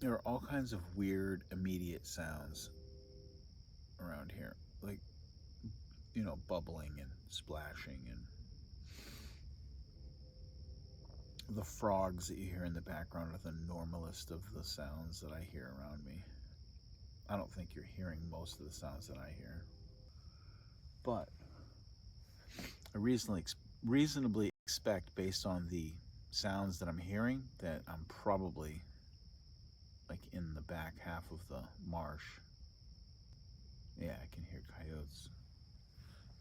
there are all kinds of weird immediate sounds around here, like, bubbling and splashing, and the frogs that you hear in the background are the normalest of the sounds that I hear around me. I don't think you're hearing most of the sounds that I hear, but I reasonably expect, based on the sounds that I'm hearing, that I'm probably like in the back half of the marsh. Yeah, I can hear coyotes.